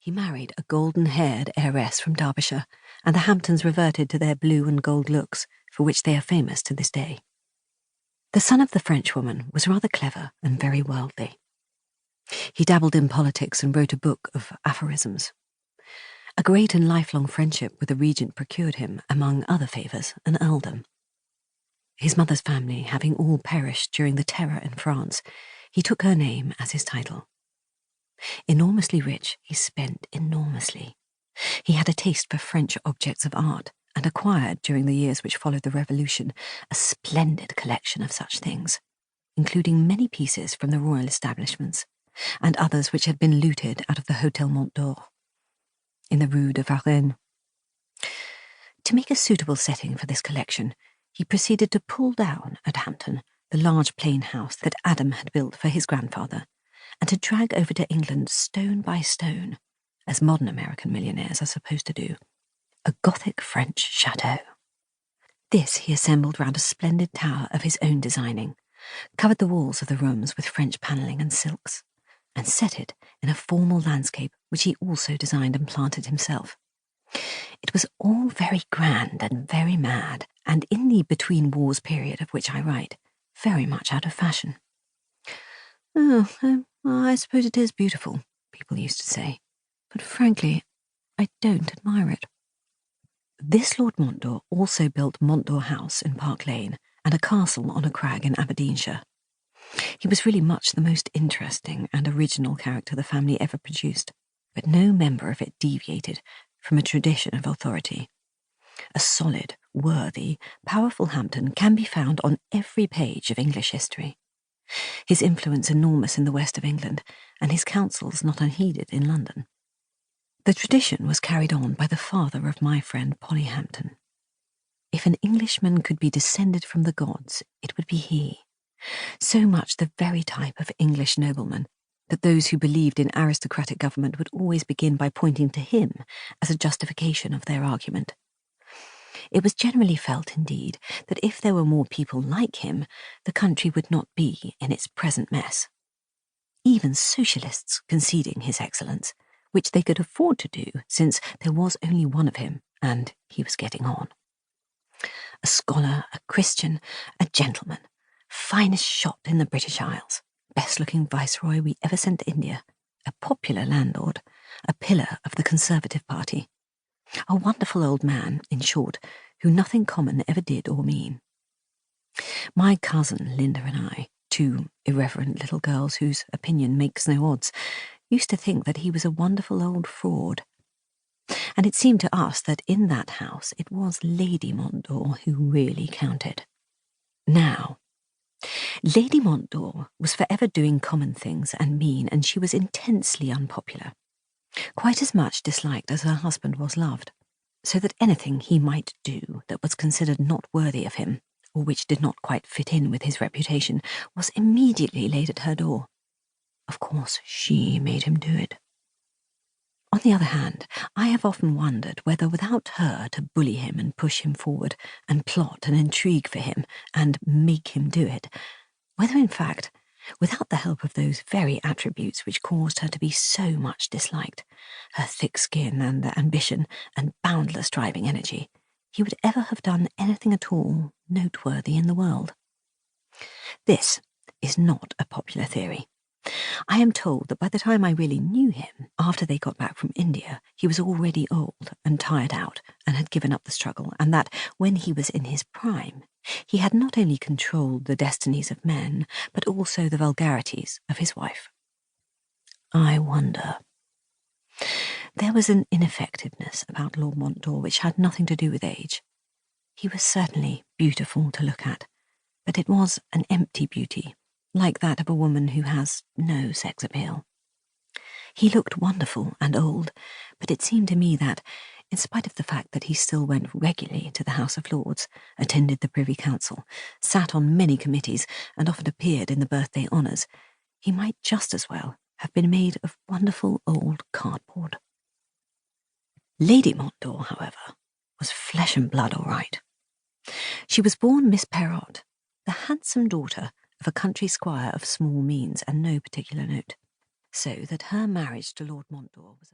He married a golden-haired heiress from Derbyshire, and the Hamptons reverted to their blue and gold looks, for which they are famous to this day. The son of the Frenchwoman was rather clever and very worldly. He dabbled in politics and wrote a book of aphorisms. A great and lifelong friendship with the regent procured him, among other favours, an earldom. His mother's family having all perished during the Terror in France, he took her name as his title. Enormously rich, he spent enormously. He had a taste for French objects of art, and acquired, during the years which followed the Revolution, a splendid collection of such things, including many pieces from the royal establishments, and others which had been looted out of the Hôtel Montdore, in the Rue de Varennes. To make a suitable setting for this collection, he proceeded to pull down at Hampton the large plain house that Adam had built for his grandfather, and to drag over to England stone by stone, as modern American millionaires are supposed to do, a Gothic French chateau. This he assembled round a splendid tower of his own designing, covered the walls of the rooms with French panelling and silks, and set it in a formal landscape which he also designed and planted himself. It was all very grand and very mad, and in the between-wars period of which I write, very much out of fashion. I suppose it is beautiful, people used to say, but frankly, I don't admire it. This Lord Montdore also built Montdore House in Park Lane and a castle on a crag in Aberdeenshire. He was really much the most interesting and original character the family ever produced, but no member of it deviated from a tradition of authority. A solid, worthy, powerful Hampton can be found on every page of English history. His influence enormous in the west of England, and his counsels not unheeded in London. The tradition was carried on by the father of my friend Polly Hampton. If an Englishman could be descended from the gods, it would be he. So much the very type of English nobleman, that those who believed in aristocratic government would always begin by pointing to him as a justification of their argument. It was generally felt, indeed, that if there were more people like him, the country would not be in its present mess. Even socialists conceding his excellence, which they could afford to do, since there was only one of him, and he was getting on. A scholar, a Christian, a gentleman, finest shot in the British Isles, best-looking viceroy we ever sent to India, a popular landlord, a pillar of the Conservative Party, a wonderful old man, in short, who nothing common ever did or mean. My cousin Linda and I, two irreverent little girls whose opinion makes no odds, used to think that he was a wonderful old fraud. And it seemed to us that in that house it was Lady Montdore who really counted. Now, Lady Montdore was forever doing common things and mean, and she was intensely unpopular, quite as much disliked as her husband was loved, so that anything he might do that was considered not worthy of him, or which did not quite fit in with his reputation, was immediately laid at her door. Of course, she made him do it. On the other hand, I have often wondered whether without her to bully him and push him forward, and plot and intrigue for him, and make him do it, whether in fact, without the help of those very attributes which caused her to be so much disliked, her thick skin and ambition and boundless driving energy, he would ever have done anything at all noteworthy in the world. This is not a popular theory. I am told that by the time I really knew him, after they got back from India, he was already old and tired out and had given up the struggle, and that, when he was in his prime, he had not only controlled the destinies of men, but also the vulgarities of his wife. I wonder. There was an ineffectiveness about Lord Montdore which had nothing to do with age. He was certainly beautiful to look at, but it was an empty beauty, like that of a woman who has no sex appeal. He looked wonderful and old, but it seemed to me that, in spite of the fact that he still went regularly to the House of Lords, attended the Privy Council, sat on many committees, and often appeared in the birthday honours, he might just as well have been made of wonderful old cardboard. Lady Montdore, however, was flesh and blood all right. She was born Miss Perrott, the handsome daughter of a country squire of small means and no particular note, so that her marriage to Lord Montdore was